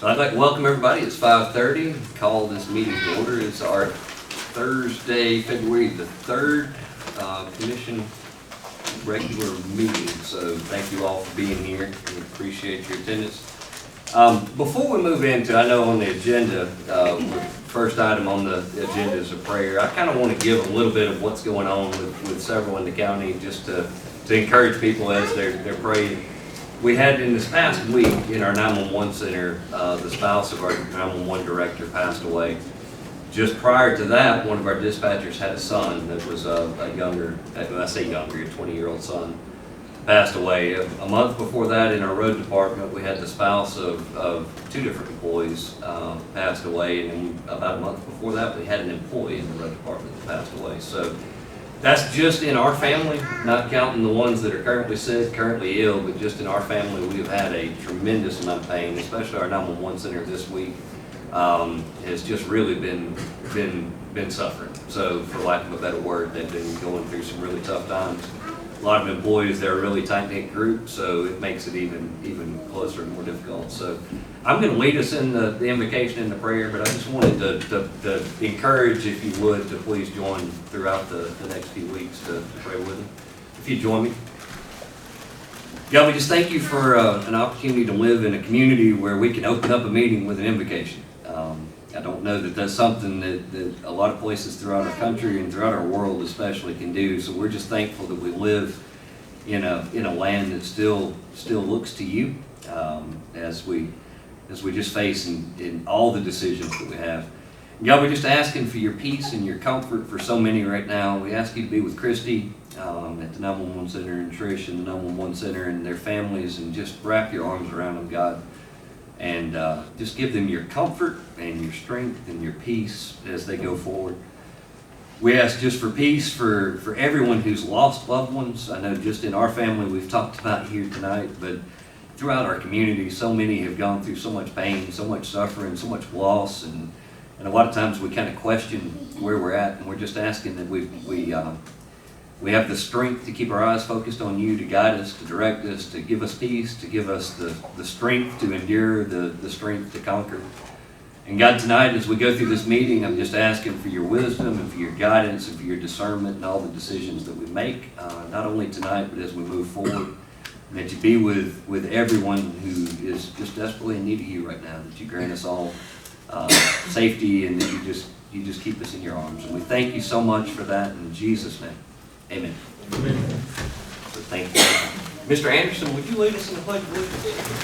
So I'd like to welcome everybody. It's 5:30. Call this meeting to order. It's our Thursday, February the 3rd, Commission regular meeting. So thank you all for being here. We appreciate your attendance. Before we move into, I know on the agenda, first item on the agenda is a prayer. I kind of want to give a little bit of what's going on with several in the county, just to encourage people as they're praying. We had in this past week in our 911 center, the spouse of our 911 director passed away. Just prior to that, one of our dispatchers had a son that was a younger, I say younger, a 20-year-old son, passed away. A month before that in our road department, we had the spouse of two different employees passed away. And then about a month before that, we had an employee in the road department that passed away. So that's just in our family, not counting the ones that are currently sick, currently ill, but just in our family, we've had a tremendous amount of pain, especially our 911 center this week has just really been suffering. So for lack of a better word, they've been going through some really tough times. A lot of employees, they're a really tight-knit group, so it makes it even closer and more difficult. So I'm going to lead us in the invocation and the prayer, but I just wanted to encourage, if you would, to please join throughout the next few weeks to pray with me. If you join me. God, we just thank you for an opportunity to live in a community where we can open up a meeting with an invocation. I don't know that that's something that a lot of places throughout our country and throughout our world especially can do. So we're just thankful that we live in a land that still looks to you as we just face in all the decisions that we have. God, we're just asking for your peace and your comfort for so many right now. We ask you to be with Christy at the 911 center and Trish in the 911 center and their families, and just wrap your arms around them, God. And just give them your comfort and your strength and your peace as they go forward. We ask just for peace for everyone who's lost loved ones. I know just in our family we've talked about here tonight, but throughout our community, so many have gone through so much pain, so much suffering, so much loss, and a lot of times we kind of question where we're at, and we're just asking that we have the strength to keep our eyes focused on you, to guide us, to direct us, to give us peace, to give us the strength to endure, the strength to conquer. And God, tonight as we go through this meeting, I'm just asking for your wisdom and for your guidance and for your discernment in all the decisions that we make, not only tonight, but as we move forward. And that you be with everyone who is just desperately in need of you right now, that you grant us all safety, and that you just keep us in your arms. And we thank you so much for that in Jesus' name. Amen. Amen. So thank you. Mr. Anderson, would you lead us in the Pledge of Allegiance?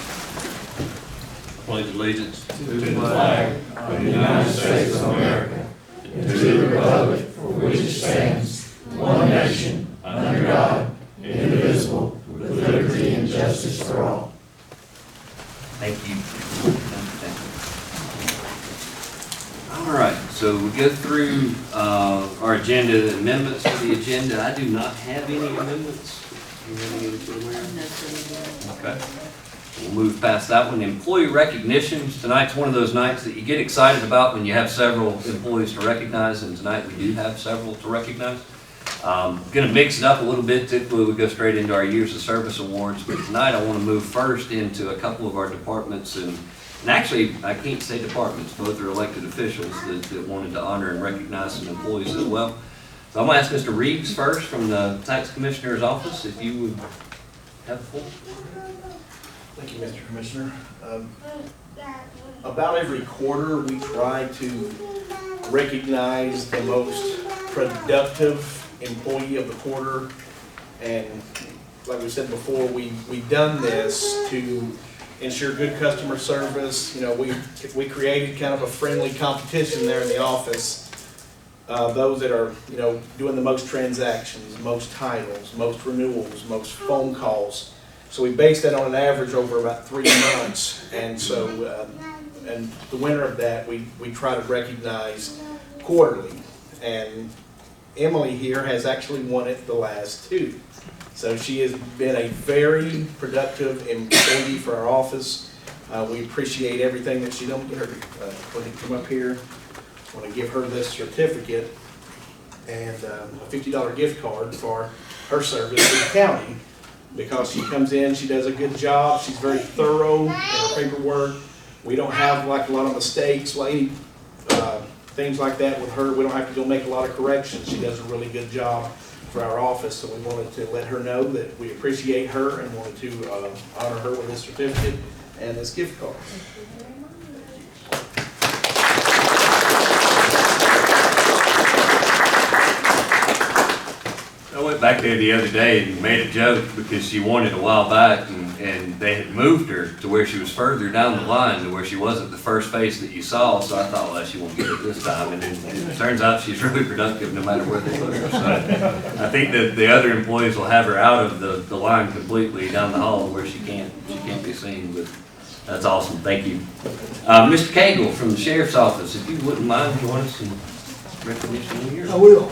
Pledge allegiance to the flag of the United States of America, and to the republic for which it stands, one nation, under God, indivisible, with liberty and justice for all. Thank you. All right, so we go through our agenda, amendments to the agenda. I do not have any amendments. You have any that you're aware of? Okay. We'll move past that one. Employee recognitions. Tonight's one of those nights that you get excited about when you have several employees to recognize, and tonight we do have several to recognize. Going to mix it up a little bit. Typically we go straight into our Years of Service Awards, but tonight I want to move first into a couple of our departments, and actually I can't say departments, both are elected officials that wanted to honor and recognize some employees as well. So I'm going to ask Mr. Reeves first from the Tax Commissioner's Office, if you would have the floor. Thank you, Mr. Commissioner. About every quarter, we try to recognize the most productive employee of the quarter. And like we said before, we've done this to ensure good customer service. You know, we created kind of a friendly competition there in the office. Those that are, you know, doing the most transactions, most titles, most renewals, most phone calls. So we based that on an average over about 3 months, and so and the winner of that we try to recognize quarterly. And Emily here has actually won it the last 2. So she has been a very productive employee for our office. We appreciate everything that she done. Get her to come up here. I want to give her this certificate and a $50 gift card for her service to the county. Because she comes in, she does a good job, she's very thorough in her paperwork, We don't have like a lot of mistakes, like things like that with her. We don't have to go make a lot of corrections. She does a really good job for our office, so we wanted to let her know that we appreciate her and wanted to honor her with this certificate and this gift card. I went back there the other day and made a joke because she won it a while back, and they had moved her to where she was further down the line to where she wasn't the first face that you saw, so I thought, well, she won't get it this time, and it turns out she's really productive no matter where they put her. So I think that the other employees will have her out of the line completely down the hall where she can't be seen, but that's awesome, thank you. Mr. Cagle from the Sheriff's Office, if you wouldn't mind joining us in recognition of yours. I will.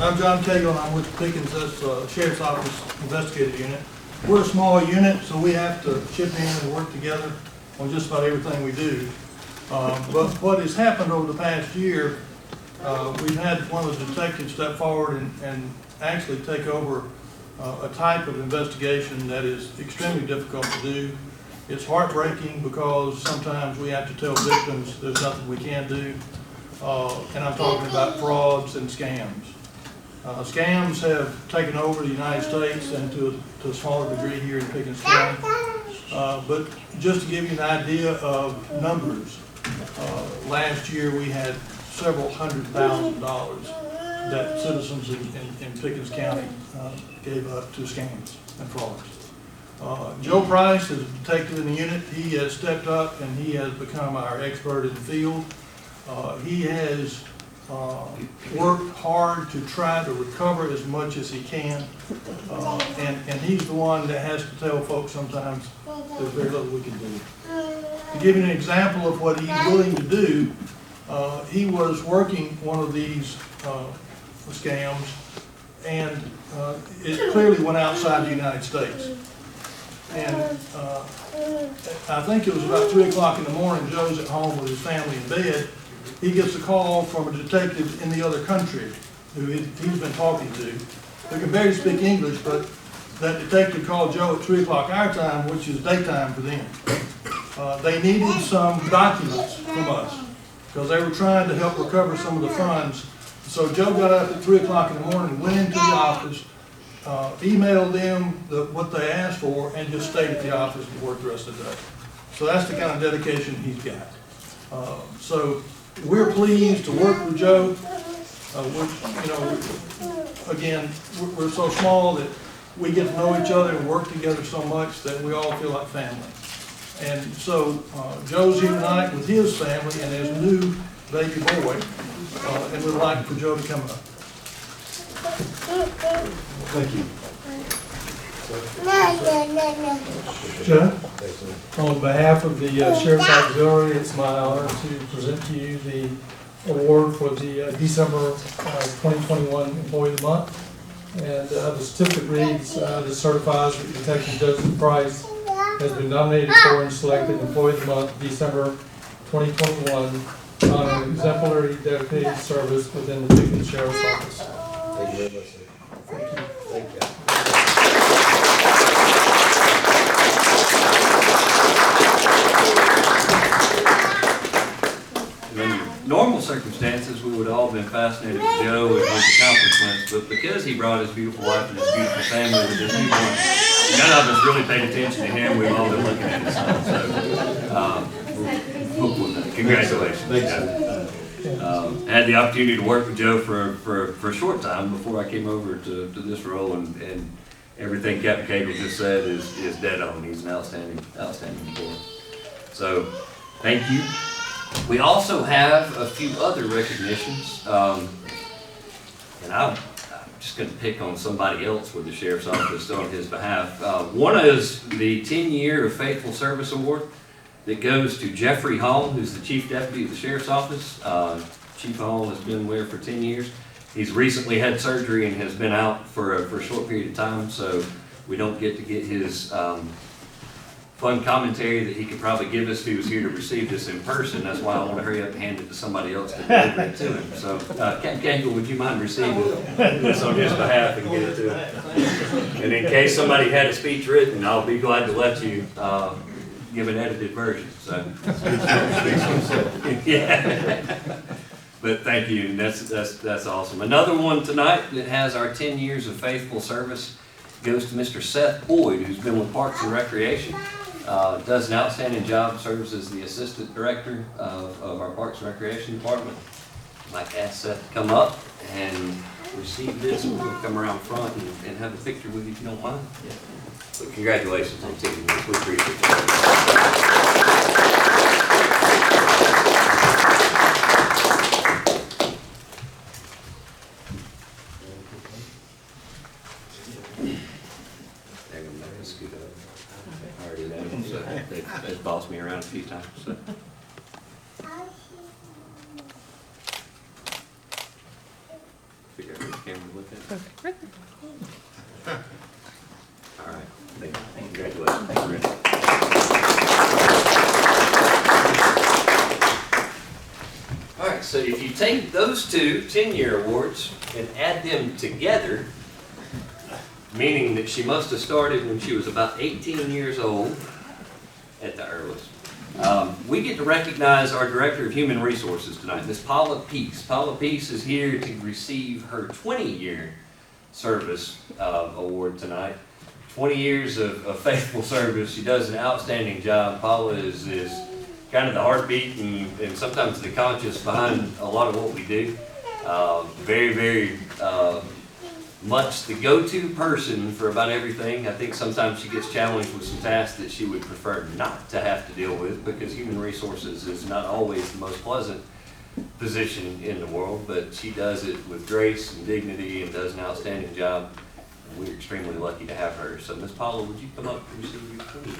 I'm John Cagle, and I'm with Pickens, that's Sheriff's Office Investigative Unit. We're a small unit, so we have to chip in and work together on just about everything we do. But what has happened over the past year, we've had one of the detectives step forward and actually take over a type of investigation that is extremely difficult to do. It's heartbreaking because sometimes we have to tell victims there's nothing we can do. And I'm talking about frauds and scams. Scams have taken over the United States and to a smaller degree here in Pickens County. But just to give you an idea of numbers, last year we had several $100,000 that citizens in Pickens County gave up to scams and frauds. Joe Price is a detective in the unit. He has stepped up and he has become our expert in the field. He has worked hard to try to recover as much as he can, and he's the one that has to tell folks sometimes there's very little we can do. To give you an example of what he's willing to do, he was working one of these scams, and it clearly went outside the United States. And I think it was about 3 o'clock in the morning. Joe's at home with his family in bed. He gets a call from a detective in the other country who he's been talking to, who can barely speak English, but that detective called Joe at 3 o'clock our time, which is daytime for them. They needed some documents from us because they were trying to help recover some of the funds. So Joe got up at 3 o'clock in the morning, went into the office, emailed them what they asked for, and just stayed at the office and worked the rest of the day. So that's the kind of dedication he's got. So we're pleased to work with Joe. Again, we're so small that we get to know each other and work together so much that we all feel like family. And so Joe's here tonight with his family and his new baby boy, and we'd like for Joe to come up. Thank you. Joe? On behalf of the Sheriff's Auxiliary, it's my honor to present to you the award for the December 2021 Employee of the Month. And the certificate reads, this certifies that Detective Joseph Price has been nominated for and selected Employee of the Month, December 2021, on an exemplary dedicated service within the Pickens Sheriff's Office. Thank you very much, sir. Thank you. Thank you. In normal circumstances, we would have all been fascinated with Joe and his accomplishments, but because he brought his beautiful wife and his beautiful family with his newborn, none of us really paid attention to him. We've all been looking at his son, so congratulations. Thanks, sir. I had the opportunity to work with Joe for a short time before I came over to this role, and everything Captain Cagle just said is dead on. He's an outstanding employee. So, thank you. We also have a few other recognitions, and I'm just going to pick on somebody else with the Sheriff's Office on his behalf. One is the 10-year of Faithful Service Award that goes to Jeffrey Hall, who's the Chief Deputy of the Sheriff's Office. Chief Hall has been there for 10 years. He's recently had surgery and has been out for a short period of time, so we don't get to get his fun commentary that he could probably give us if he was here to receive this in person. That's why I want to hurry up and hand it to somebody else to deliver it to him. So, Captain Cagle, would you mind receiving this on his behalf and get it to him? And in case somebody had a speech written, I'll be glad to let you give an edited version, so. Yeah. But thank you, and that's awesome. Another one tonight that has our 10 years of faithful service goes to Mr. Seth Boyd, who's been with Parks and Recreation. Does an outstanding job, serves as the Assistant Director of our Parks and Recreation Department. I'd like to ask Seth to come up and receive this. We're going to come around front and have a picture with you if you don't mind. Yeah. So congratulations on taking this. We appreciate it. They've bossed me around a few times, so. Figure out which camera to look at. All right, thank you. Congratulations. Thank you, Rich. All right, so if you take those two 10-year awards and add them together, meaning that she must have started when she was about 18 years old at the earliest. We get to recognize our Director of Human Resources tonight, Ms. Paula Peace. Paula Peace is here to receive her 20-year service award tonight. 20 years of faithful service. She does an outstanding job. Paula is kind of the heartbeat and sometimes the conscience behind a lot of what we do. Very, very much the go-to person for about everything. I think sometimes she gets challenged with some tasks that she would prefer not to have to deal with, because human resources is not always the most pleasant position in the world, but she does it with grace and dignity and does an outstanding job. And we're extremely lucky to have her. So Ms. Paula, would you come up and receive your trophy?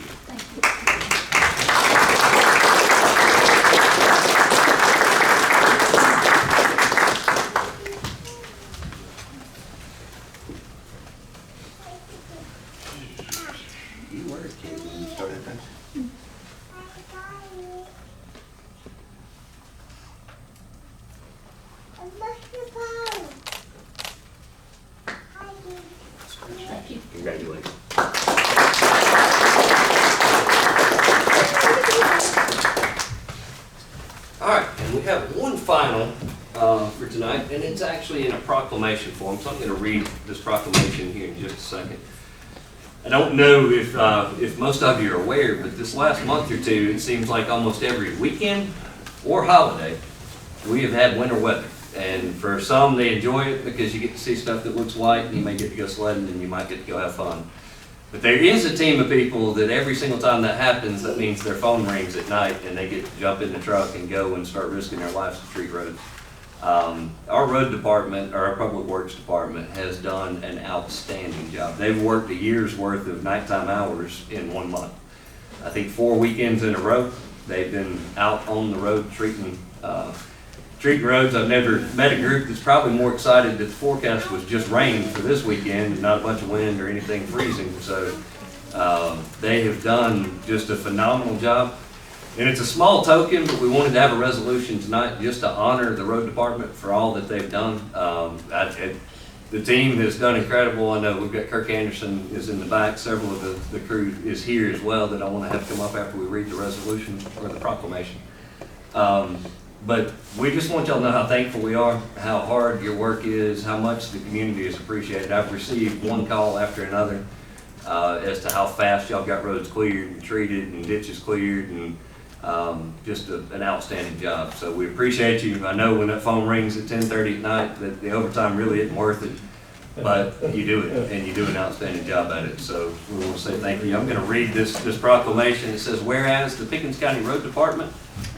Thank you. Congratulations. All right, and we have one final for tonight, and it's actually in a proclamation form, so I'm going to read this proclamation here in just a second. I don't know if most of you are aware, but this last month or two, it seems like almost every weekend or holiday, we have had winter weather. And for some, they enjoy it because you get to see stuff that looks white, and you may get to go sledding, and you might get to go have fun. But there is a team of people that every single time that happens, that means their phone rings at night, and they get to jump in the truck and go and start risking their lives to treat roads. Our road department, or our public works department, has done an outstanding job. They've worked a year's worth of nighttime hours in 1 month. I think 4 weekends in a row, they've been out on the road treating roads. I've never met a group that's probably more excited that the forecast was just rain for this weekend and not a bunch of wind or anything freezing. So they have done just a phenomenal job. And it's a small token, but we wanted to have a resolution tonight just to honor the road department for all that they've done. The team has done incredible. I know we've got Kirk Anderson is in the back. Several of the crew is here as well that I want to have come up after we read the resolution or the proclamation. But we just want y'all to know how thankful we are, how hard your work is, how much the community is appreciated. I've received one call after another as to how fast y'all got roads cleared and treated and ditches cleared, and just an outstanding job. So we appreciate you. I know when that phone rings at 10:30 at night that the overtime really isn't worth it, but you do it, and you do an outstanding job at it. So we want to say thank you. I'm going to read this proclamation. It says, whereas the Pickens County Road Department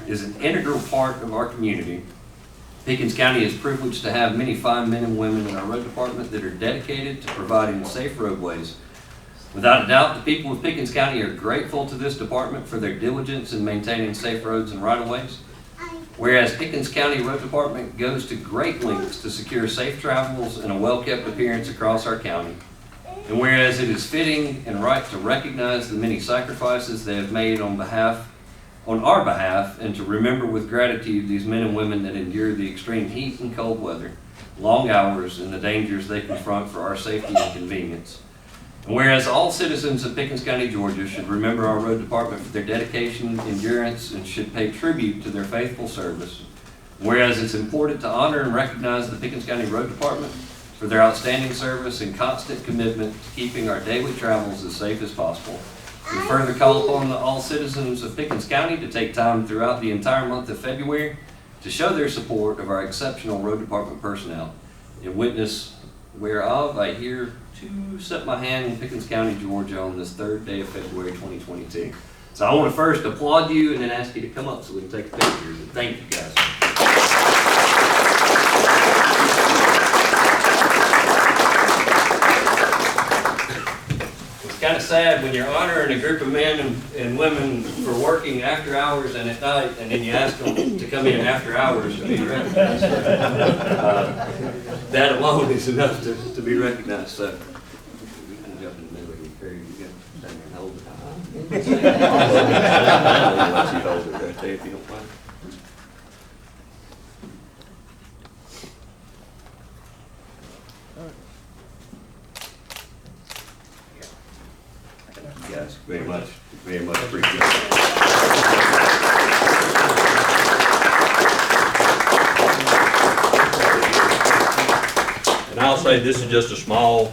is an integral part of our community, Pickens County is privileged to have many fine men and women in our road department that are dedicated to providing safe roadways. Without a doubt, the people of Pickens County are grateful to this department for their diligence in maintaining safe roads and right-of-ways. Whereas Pickens County Road Department goes to great lengths to secure safe travels and a well-kept appearance across our county. And whereas it is fitting and right to recognize the many sacrifices they have made on our behalf, and to remember with gratitude these men and women that endure the extreme heat and cold weather, long hours, and the dangers they confront for our safety and convenience. And whereas all citizens of Pickens County, Georgia should remember our road department for their dedication, endurance, and should pay tribute to their faithful service. Whereas it's important to honor and recognize the Pickens County Road Department for their outstanding service and constant commitment to keeping our daily travels as safe as possible. We further call upon all citizens of Pickens County to take time throughout the entire month of February to show their support of our exceptional road department personnel. In witness whereof, I here to set my hand in Pickens County, Georgia on this 3rd day of February 2022. So I want to first applaud you and then ask you to come up so we can take a picture. And thank you guys. Kind of sad when you're honoring a group of men and women for working after hours and at night, and then you ask them to come in after hours to be recognized. That alone is enough to be recognized. So we can jump in the middle of your career. You can stand there and hold it. I'll let you hold it right there if you don't mind. Yes, very much appreciate it. And I'll say this is just a small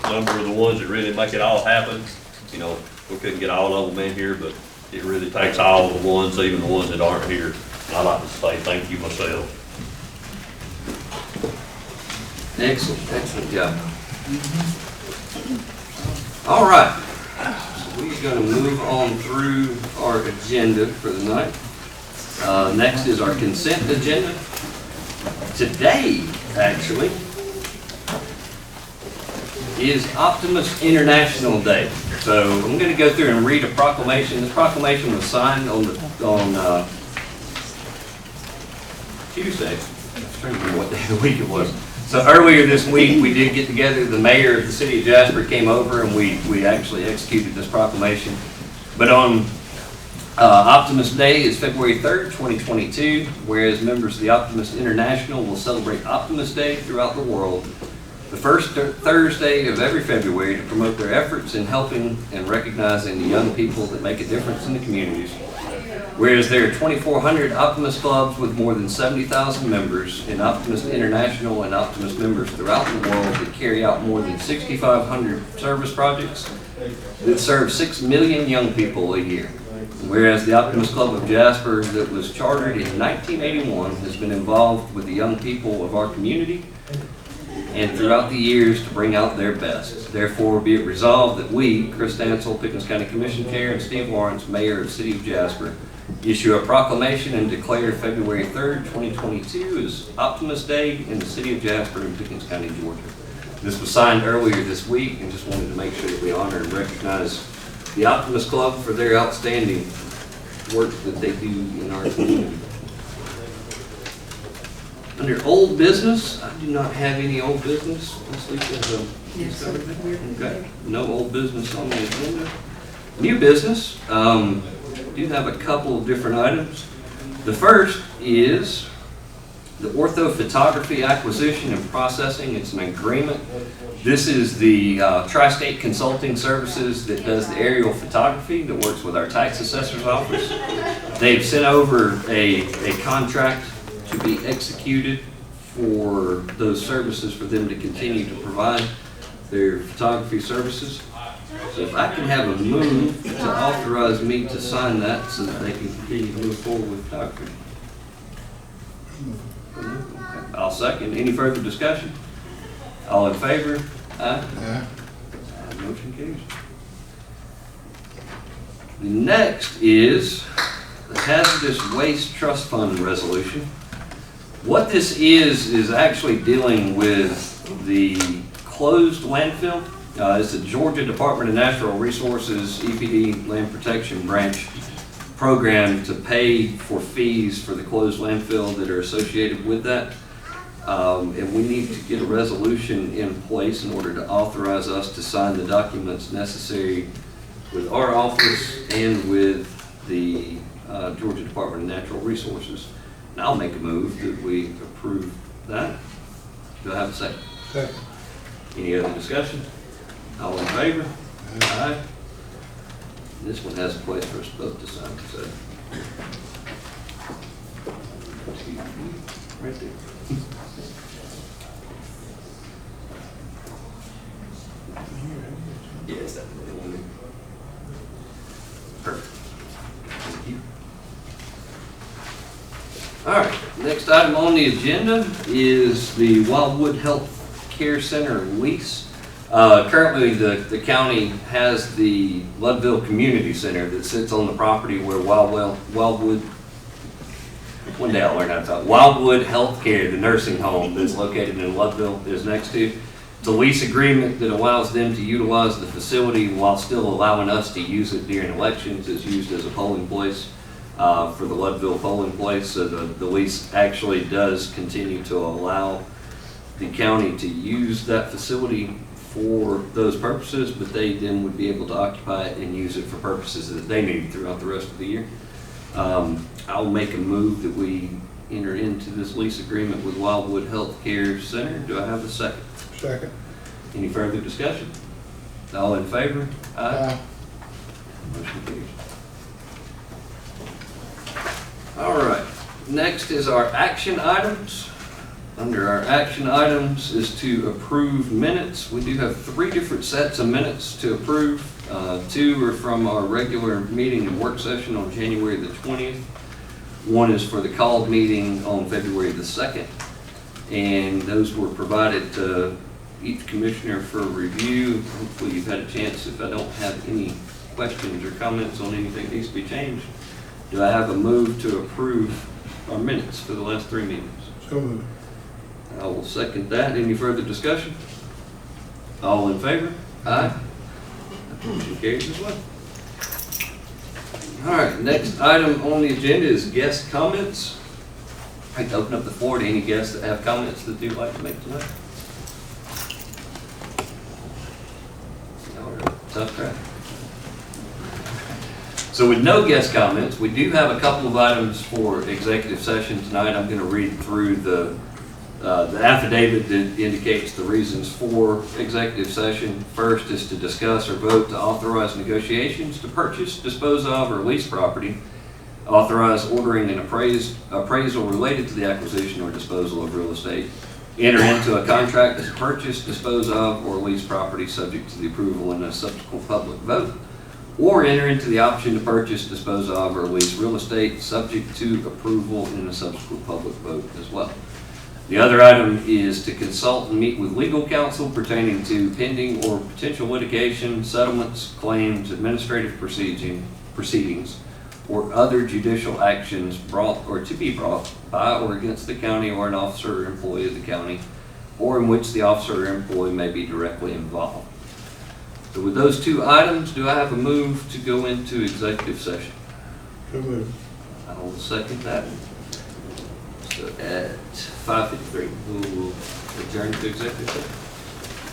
number of the ones that really make it all happen. You know, we couldn't get all of them in here, but it really takes all the ones, even the ones that aren't here. And I'd like to say thank you myself. Excellent job. All right. We're going to move on through our agenda for the night. Next is our consent agenda. Today, actually, is Optimist International Day. So I'm going to go through and read a proclamation. This proclamation was signed on Tuesday. I'm trying to remember what day of the week it was. So earlier this week, we did get together. The mayor of the city of Jasper came over, and we actually executed this proclamation. But on Optimist Day is February 3rd, 2022, whereas members of the Optimist International will celebrate Optimist Day throughout the world the first Thursday of every February to promote their efforts in helping and recognizing the young people that make a difference in the communities. Whereas there are 2,400 Optimist clubs with more than 70,000 members, and Optimist International and Optimist members throughout the world that carry out more than 6,500 service projects that serve 6 million young people a year. Whereas the Optimist Club of Jasper, that was chartered in 1981, has been involved with the young people of our community and throughout the years to bring out their best. Therefore, be it resolved that we, Chris Stansel, Pickens County Commission Chair, and Steve Lawrence, Mayor of the City of Jasper, issue a proclamation and declare February 3rd, 2022 as Optimist Day in the City of Jasper in Pickens County, Georgia. This was signed earlier this week, and just wanted to make sure that we honor and recognize the Optimist Club for their outstanding work that they do in our community. Under old business, I do not have any old business. Okay. No old business on the agenda. New business, do have a couple of different items. The first is the Orthophotography acquisition and processing. It's an agreement. This is the Tri-State Consulting Services that does the aerial photography that works with our tax assessor's office. They've sent over a contract to be executed for those services for them to continue to provide their photography services. So if I can have a move to authorize me to sign that so that they can continue to move forward with photography. I'll second. Any further discussion? All in favor? Aye. Aye. Motion carries. The next is the Hazardous Waste Trust Fund Resolution. What this is actually dealing with the closed landfill. It's the Georgia Department of Natural Resources, EPD Land Protection Branch program to pay for fees for the closed landfill that are associated with that. And we need to get a resolution in place in order to authorize us to sign the documents necessary with our office and with the Georgia Department of Natural Resources. And I'll make a move that we approve that. Do I have a second? Second. Any other discussion? All in favor? Aye. This one has a place for us both to sign, so. Excuse me, right there. Yes, that's the one. Perfect. Thank you. All right, next item on the agenda is the Wildwood Health Care Center lease. Currently, the county has the Ludville Community Center that sits on the property where Wildwood, one day I'll learn how to talk, Wildwood Healthcare, the nursing home that's located in Ludville, is next to. It's a lease agreement that allows them to utilize the facility while still allowing us to use it during elections. It's used as a polling place for the Ludville polling place. So the lease actually does continue to allow the county to use that facility for those purposes, but they then would be able to occupy it and use it for purposes that they need throughout the rest of the year. I'll make a move that we enter into this lease agreement with Wildwood Healthcare Center. Do I have a second? Second. Any further discussion? All in favor? Aye. Motion carries. All right, next is our action items. Under our action items is to approve minutes. We do have 3 different sets of minutes to approve. 2 are from our regular meeting and work session on January the 20th. 1 is for the called meeting on February the 2nd. And those were provided to each commissioner for review. Hopefully you've had a chance. If I don't have any questions or comments on anything that needs to be changed, do I have a move to approve our minutes for the last 3 meetings? So moved. I will second that. Any further discussion? All in favor? Aye. Motion carries as well. All right, next item on the agenda is guest comments. I'd like to open up the floor to any guests that have comments that they'd like to make tonight. All right, tough crowd. So with no guest comments, we do have a couple of items for executive session tonight. I'm going to read through the affidavit that indicates the reasons for executive session. First is to discuss or vote to authorize negotiations to purchase, dispose of, or lease property. Authorize ordering an appraisal related to the acquisition or disposal of real estate. Enter into a contract to purchase, dispose of, or lease property subject to the approval in a subsequent public vote. Or enter into the option to purchase, dispose of, or lease real estate subject to approval in a subsequent public vote as well. The other item is to consult and meet with legal counsel pertaining to pending or potential litigation, settlements, claims, administrative proceedings, or other judicial actions brought or to be brought by or against the county or an officer or employee of the county, or in which the officer or employee may be directly involved. So with those 2 items, do I have a move to go into executive session? So moved. I will second that. So at 5:53, we will adjourn to executive session.